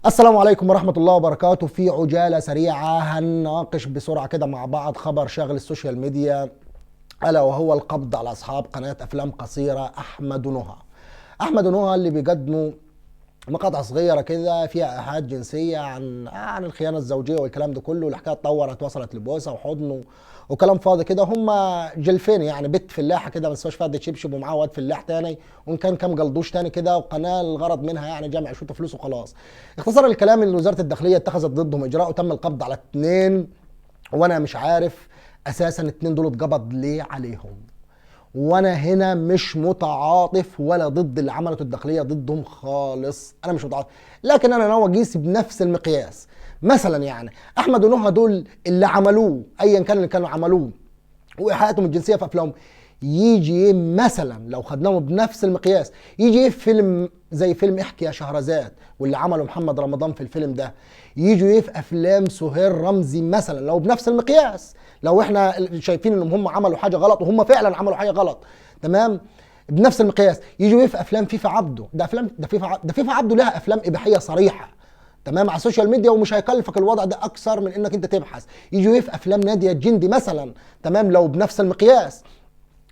السلام عليكم ورحمة الله وبركاته. في عجالة سريعة هنناقش بسرعة كده مع بعض خبر شاغل السوشيال ميديا، ألا وهو القبض على أصحاب قناة أفلام قصيرة أحمد ونهى. أحمد ونهى اللي بيقدموا مقاطع صغيرة كده فيها إيحاءات جنسية عن الخيانة الزوجية والكلام ده كله. الحكاية اتطورت وصلت لبوسة وحضن وكلام فاضي كده. هم جلفين يعني، بنت فلاحة كده ما تسواش فيها شبشب، ومعاه واد فلاح تاني، وان كان كام قلدوش تاني كده، وقناة الغرض منها يعني جمع شوية فلوس وخلاص. اختصار الكلام ان وزارة الداخلية اتخذت ضدهم اجراء وتم القبض على اتنين، وانا مش عارف اساسا اتنين دول اتقبض ليه عليهم. وانا هنا مش متعاطف ولا ضد اللي عملته الداخليه ضدهم خالص، انا مش متعاطف، لكن انا ناوي اقيس بنفس المقياس. مثلا يعني احمد ونهى دول اللي عملوه ايا كان اللي كانوا عملوه وايحاءاتهم الجنسيه في افلامهم، يجي مثلا لو خدناهم بنفس المقياس، يجي في فيلم زي فيلم احكي يا شهرزاد واللي عمله محمد رمضان في الفيلم ده، يجوا في افلام سهير رمزي مثلا لو بنفس المقياس، لو احنا شايفين انهم هم عملوا حاجه غلط وهم فعلا عملوا حاجه غلط، تمام، بنفس المقياس يجوا في افلام فيفا عبده. ده افلام ده فيفا عبده لها افلام اباحيه صريحه، تمام، على السوشيال ميديا، ومش هيكلفك الوضع ده اكثر من انك انت تبحث. يجوا في افلام ناديه الجندي مثلا، تمام، لو بنفس المقياس.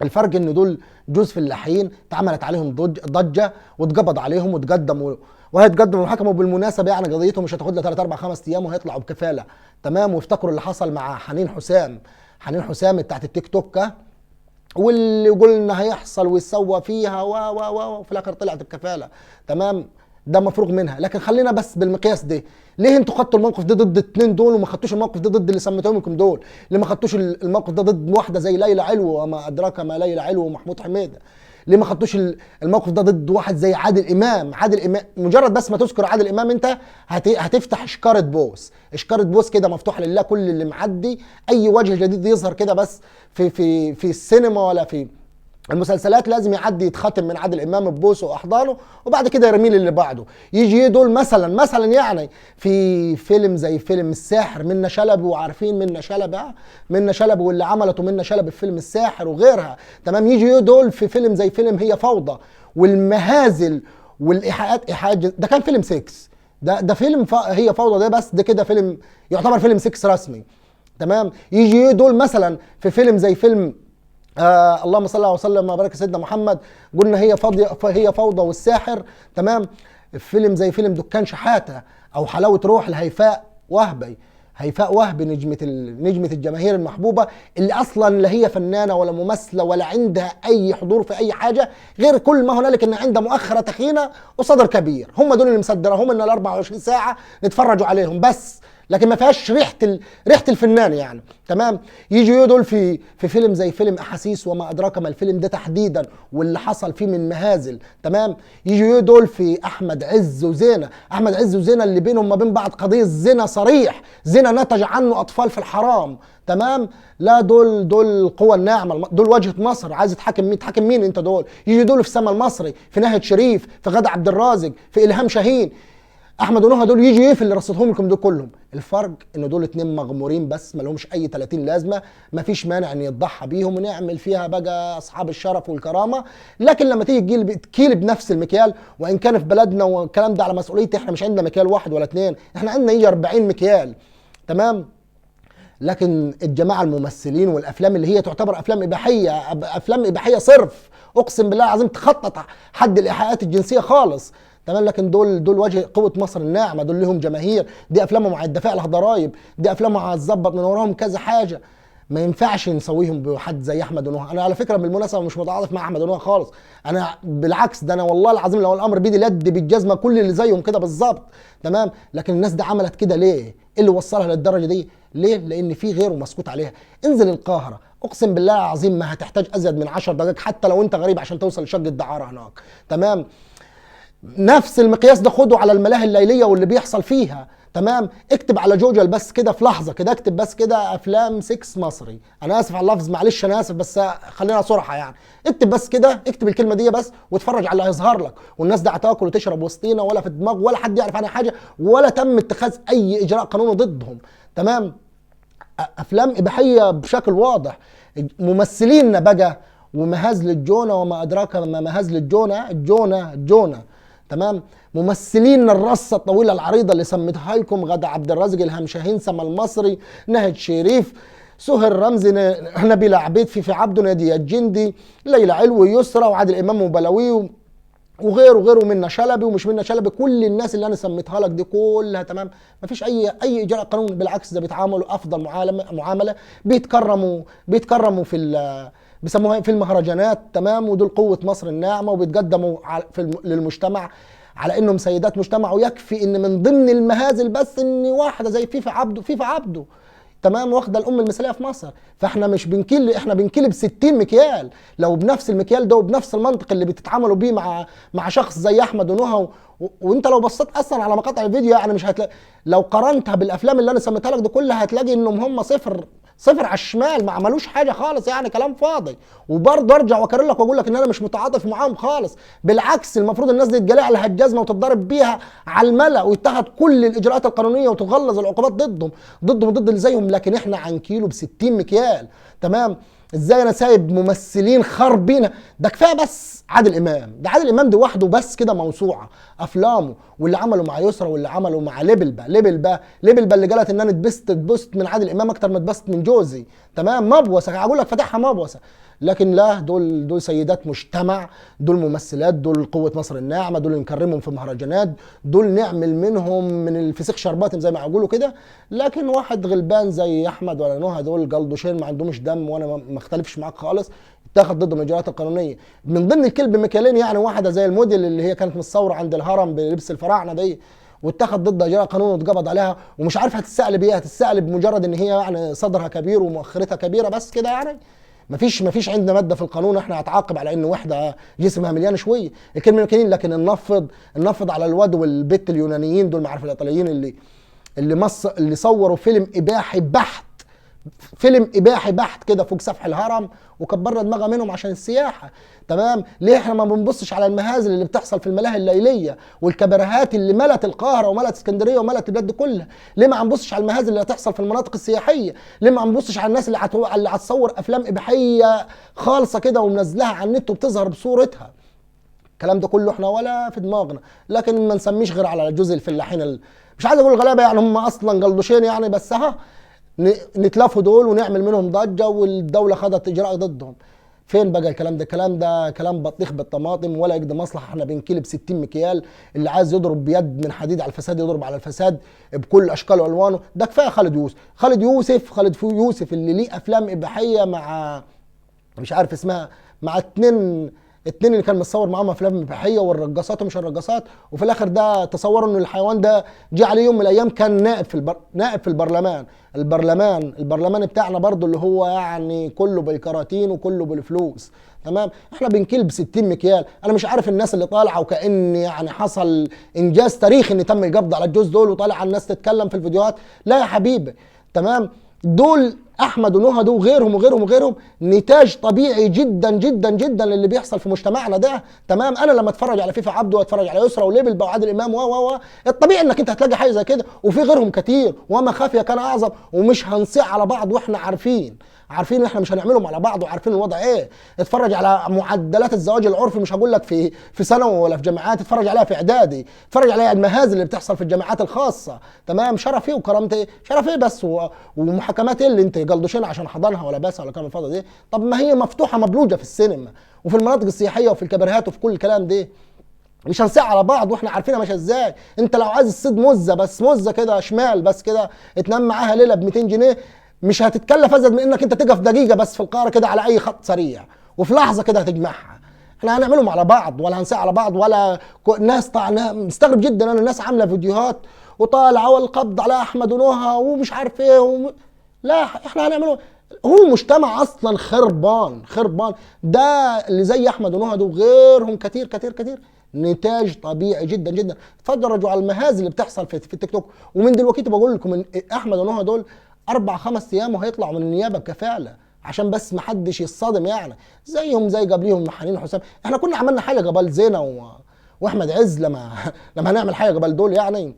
الفرق ان دول جوز فلاحين اتعملت عليهم ضجه واتقبض عليهم وتقدموا، وهيتقدموا المحاكمه. وبالمناسبه يعني قضيتهم مش هتاخد لها 3 4 5 ايام وهيطلعوا بكفاله، تمام. وافتكروا اللي حصل مع حنين حسام بتاعت التيك توك، واللي قلنا هيحصل ويسوى فيها وفي الاخر طلعت بكفاله، تمام. ده مفروغ منها. لكن خلينا بس بالمقياس ده. ليه انتوا خدتوا الموقف ده ضد اتنين دول وما خدتوش الموقف ده ضد اللي سميتهم لكم دول؟ ليه ما خدتوش الموقف ده ضد واحده زي ليلى علو وما ادراك ما ليلى علو ومحمود حميده؟ ليه ما خدتوش الموقف ده ضد واحد زي عادل امام؟ مجرد بس ما تذكر عادل امام انت هتفتح اشكاره بوس كده مفتوحه لله، كل اللي معدي اي وجه جديد يظهر كده بس في السينما ولا في المسلسلات لازم يعدي يتختم من عادل امام ببوسه واحضانه، وبعد كده يرميه للي بعده. يجي دول مثلا يعني في فيلم زي فيلم الساحر، منة شلبي، وعارفين منة شلبي واللي عملته منة شلبي في فيلم الساحر وغيرها، تمام. يجي دول في فيلم زي فيلم هي فوضى والمهازل والايحاءات، ده كان فيلم 6. ده فيلم هي فوضى ده، بس ده كده فيلم يعتبر فيلم 6 رسمي، تمام. يجي دول مثلا في فيلم زي فيلم اللهم صل وسلم وبارك سيدنا محمد، قلنا هي فوضى والساحر، تمام. فيلم زي فيلم دكان شحاته او حلاوه روح لهيفاء وهبي نجمه الجماهير المحبوبه، اللي اصلا لا هي فنانه ولا ممثله ولا عندها اي حضور في اي حاجه، غير كل ما هنالك ان عندها مؤخره تخينه وصدر كبير. هم دول اللي مصدرهم ان ال 24 ساعه نتفرجوا عليهم بس، لكن ما فيهاش ريحه الفنان يعني، تمام. يجي دول في فيلم زي فيلم احاسيس وما ادراك ما الفيلم ده تحديدا واللي حصل فيه من مهازل، تمام. يجي دول في احمد عز وزينه اللي بينهم ما بين بعض قضيه زنا صريح، زنا نتج عنه اطفال في الحرام، تمام. لا دول القوى الناعمه، دول واجهه مصر. عايز تحاكم مين انت؟ دول يجي دول في سما المصري، في ناهد شريف، في غادة عبد الرازق، في الهام شاهين. احمد ونهى دول يجي في اللي رصدهم لكم دول كلهم. الفرق ان دول 2 مغمورين بس ما لهمش اي 30 لازمه، ما فيش مانع ان يتضحى بيهم ونعمل فيها بقى اصحاب الشرف والكرامه. لكن لما تيجي تكيل بنفس المكيال، وان كان في بلدنا والكلام ده على مسؤوليتي، احنا مش عندنا مكيال واحد ولا 2، احنا عندنا يجي 40 مكيال، تمام. لكن الجماعه الممثلين والافلام اللي هي تعتبر افلام اباحيه صرف، اقسم بالله العظيم تخطط حد الايحاءات الجنسيه خالص، تمام. لكن دول وجه قوه مصر الناعمه، دول لهم جماهير، دي افلامهم هيدفع لها ضرايب، دي افلامهم هتظبط من وراهم كذا حاجه. ما ينفعش نسويهم بحد زي احمد ونهى. انا على فكره بالمناسبه مش متعاطف مع احمد ونهى خالص، انا بالعكس، ده انا والله العظيم لو الامر بيدي لد بالجزمه كل اللي زيهم كده بالظبط، تمام. لكن الناس دي عملت كده ليه؟ ايه اللي وصلها للدرجه دي؟ ليه؟ لان في غيره مسكوت عليها. انزل القاهره، اقسم بالله العظيم ما هتحتاج ازيد من 10 دقائق حتى لو انت غريب عشان توصل لشقه دعاره هناك، تمام. نفس المقياس ده خده على الملاهي الليليه واللي بيحصل فيها، تمام. اكتب على جوجل بس كده في لحظه كده، اكتب بس كده افلام 6 مصري، انا اسف على اللفظ، معلش انا اسف، بس خلينا صراحه يعني. اكتب بس كده، اكتب الكلمه دي بس واتفرج على اللي هيظهر لك. والناس دي هتاكل وتشرب وسطينا ولا في الدماغ ولا حد يعرف عنها حاجه، ولا تم اتخاذ اي اجراء قانوني ضدهم، تمام. افلام اباحيه بشكل واضح. ممثلين بقى ومهازل الجونه وما ادراك ما مهازل الجونه، تمام. ممثلين الرصه الطويله العريضه اللي سميتها لكم: غادة عبد الرازق، الهام شاهين، سما المصري، نهد شريف، سهير رمزي، نبيلة عبيد، فيفي عبده، نادية الجندي، ليلى علوي، يسرى، وعادل امام وبلاوي وغيره وغيره، منة شلبي ومش منة شلبي. كل الناس اللي انا سميتها لك دي كلها تمام، ما فيش اي اجراء قانوني، بالعكس ده بيتعاملوا افضل معامله، بيتكرموا بيسموها في المهرجانات، تمام. ودول قوه مصر الناعمه، وبيتقدموا للمجتمع على انهم سيدات مجتمع. ويكفي ان من ضمن المهازل بس ان واحده زي فيفا عبده تمام واخده الام المثاليه في مصر. فاحنا مش بنكل، احنا بنكل ب60 مكيال. لو بنفس المكيال ده وبنفس المنطق اللي بتتعاملوا بيه مع شخص زي احمد ونهى وانت لو بصيت اصلا على مقاطع الفيديو يعني مش هتلاقي، لو قارنتها بالافلام اللي انا سميتها لك دي كلها هتلاقي انهم هم صفر صفر على الشمال، ما عملوش حاجه خالص، يعني كلام فاضي. وبرضه ارجع واكرر لك واقول لك ان انا مش متعاطف معاهم خالص، بالعكس المفروض الناس دي تجلع عليها الجزمه وتتضرب بيها على الملأ ويتخذ كل الاجراءات القانونيه وتغلظ العقوبات ضدهم وضد اللي زيهم. لكن احنا عنكيله ب60 مكيال، تمام. ازاي انا سايب ممثلين خاربين؟ ده كفايه بس عادل امام، ده عادل امام ده وحده بس كده موسوعه افلامه، واللي عمله مع يسرا، واللي عمله مع ليبلبا اللي قالت ان انا اتبسط من عادل امام اكتر ما اتبسط من جوزي، تمام. مبوسه، هقول لك فاتحها مبوسه. لكن لا، دول سيدات مجتمع، دول ممثلات، دول قوه مصر الناعمه، دول نكرمهم في مهرجانات، دول نعمل منهم من الفسيخ شربات زي ما يقولوا كده. لكن واحد غلبان زي احمد ولا نهى دول جلدوشين ما عندهمش دم، وانا ما اختلفش معاك خالص، اتاخد ضدهم الاجراءات القانونيه. من ضمن الكلب مكيالين يعني واحده زي الموديل اللي هي كانت متصوره عند الهرم بلبس الفراعنه دي، واتخذ ضدها اجراء قانوني واتقبض عليها، ومش عارف هتتسأل ايه. هتتسأل بمجرد ان هي يعني صدرها كبير ومؤخرتها كبيره بس كده يعني. مفيش عندنا ماده في القانون احنا هتعاقب على ان وحده جسمها مليان شويه الكلمه مكيالين. لكن ننفض على الواد والبت اليونانيين دول، معرف الايطاليين اللي صوروا فيلم اباحي بحت كده فوق سفح الهرم، وكبرنا دماغها منهم عشان السياحه، تمام. ليه احنا ما بنبصش على المهازل اللي بتحصل في الملاهي الليليه والكباريهات اللي ملت القاهره وملت اسكندريه وملت البلاد كلها؟ ليه ما بنبصش على المهازل اللي هتحصل في المناطق السياحيه؟ ليه ما بنبصش على الناس اللي هتصور افلام اباحيه خالصه كده ومنزلها على النت وبتظهر بصورتها؟ الكلام ده كله احنا ولا في دماغنا. لكن ما نسميش غير على جزء الفلاحين مش عايز اقول الغلابه، يعني هم اصلا جلدوشين يعني، بس نتلافوا دول ونعمل منهم ضجه والدوله خدت اجراء ضدهم. فين بقى الكلام ده؟ الكلام ده كلام بطيخ بالطماطم ولا يقدر مصلحه. احنا بنكلب 60 مكيال، اللي عايز يضرب بيد من حديد على الفساد يضرب على الفساد بكل اشكاله والوانه. ده كفايه خالد يوسف اللي ليه افلام اباحيه مع مش عارف اسمها، مع اتنين اللي كان متصور معاهم افلام اباحيه، والرقاصات ومش الرقاصات. وفي الاخر ده تصوروا ان الحيوان ده جه عليه يوم من الايام كان نائب في البرلمان بتاعنا برضو، اللي هو يعني كله بالكراتين وكله بالفلوس، تمام. احنا بنكيل ب60 مكيال. انا مش عارف الناس اللي طالعه وكأن يعني حصل انجاز تاريخي ان تم القبض على الجوز دول، وطالع الناس تتكلم في الفيديوهات. لا يا حبيبي، تمام. دول احمد ونهى دول وغيرهم نتاج طبيعي جدا جدا جدا للي بيحصل في مجتمعنا ده، تمام. انا لما اتفرج على فيفا عبده واتفرج على يسرا وليبل وعادل امام الطبيعي انك انت هتلاقي حاجه زي كده، وفي غيرهم كتير، وما خافيه كان اعظم. ومش هنصيع على بعض واحنا عارفين ان احنا مش هنعملهم على بعض وعارفين الوضع ايه. اتفرج على معدلات الزواج العرفي، مش هقول لك في ثانوي ولا في جامعات، اتفرج عليها في اعدادي، اتفرج عليها المهازل اللي بتحصل في الجامعات الخاصه، تمام. شرف ايه وكرامه ايه؟ شرف ايه بس ومحاكمات ايه اللي انت جلدوشين عشان حضنها ولا بس ولا كلام الفاضي دي؟ طب ما هي مفتوحه مبلوجه في السينما وفي المناطق السياحيه وفي الكباريهات وفي كل الكلام ده. مش هنسيع على بعض واحنا عارفينها ماشيه ازاي. انت لو عايز تصيد مزه كده شمال بس كده تنام معاها ليله ب 200 جنيه، مش هتتكلف ازيد من انك انت تقف دقيقه بس في القاهره كده على اي خط سريع، وفي لحظه كده هتجمعها. احنا هنعملهم على بعض ولا هنسيع على بعض ولا ناس طعنها. مستغرب جدا انا الناس عامله فيديوهات وطالعه والقبض على احمد ونهى ومش عارف ايه لا، احنا هنعمله. هو المجتمع اصلا خربان. ده اللي زي احمد ونهى دول وغيرهم كتير كتير كتير نتاج طبيعي جدا جدا. اتفرجوا على المهازل اللي بتحصل في التيك توك. ومن دلوقتي بقول لكم ان احمد ونهى دول 4-5 ايام وهيطلعوا من النيابه بكفاله، عشان بس ما حدش يصطدم يعني زيهم زي قبليهم حنين وحسام. احنا كنا عملنا حاجه قبل زينه واحمد عز لما هنعمل حاجه قبل دول يعني.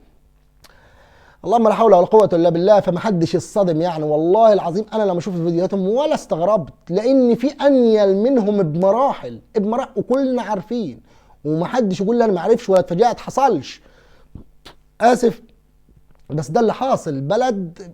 اللهم لا حول ولا قوه الا بالله. فما حدش يصطدم يعني. والله العظيم انا لما اشوف فيديوهاتهم ولا استغربت، لان في انيل منهم بمراحل وكلنا عارفين ومحدش يقول لي انا ما اعرفش ولا اتفاجأت، حصلش. اسف، بس ده اللي حاصل. البلد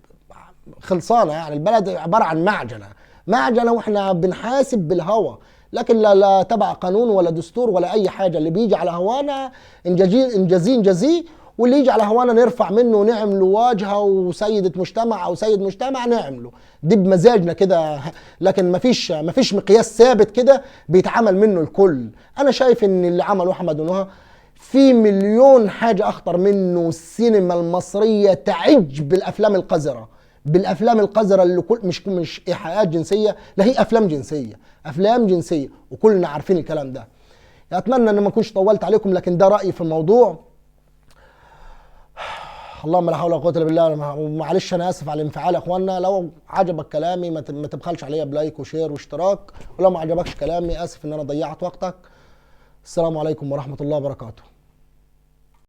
خلصانه، يعني البلد عباره عن معجنه، معجنه، واحنا بنحاسب بالهوى، لكن لا تبع قانون ولا دستور ولا اي حاجه. اللي بيجي على هوانا نجازيه، واللي يجي على هوانا نرفع منه ونعمله واجهه وسيده مجتمع او سيد مجتمع نعمله، دي بمزاجنا كده. لكن مفيش مقياس ثابت كده بيتعامل منه الكل. انا شايف ان اللي عمله احمد نهى في مليون حاجه اخطر منه. السينما المصريه تعج بالافلام القذره، بالافلام القذره اللي كل مش ايحاءات جنسيه، لا هي افلام جنسيه، افلام جنسيه، وكلنا عارفين الكلام ده. اتمنى ان ما اكونش طولت عليكم، لكن ده رايي في الموضوع. اللهم لا حول ولا قوه الا بالله. ومعلش انا اسف على الانفعال يا اخوانا. لو عجبك كلامي ما تبخلش عليا بلايك وشير واشتراك، ولو ما عجبكش كلامي اسف ان انا ضيعت وقتك. السلام عليكم ورحمه الله وبركاته.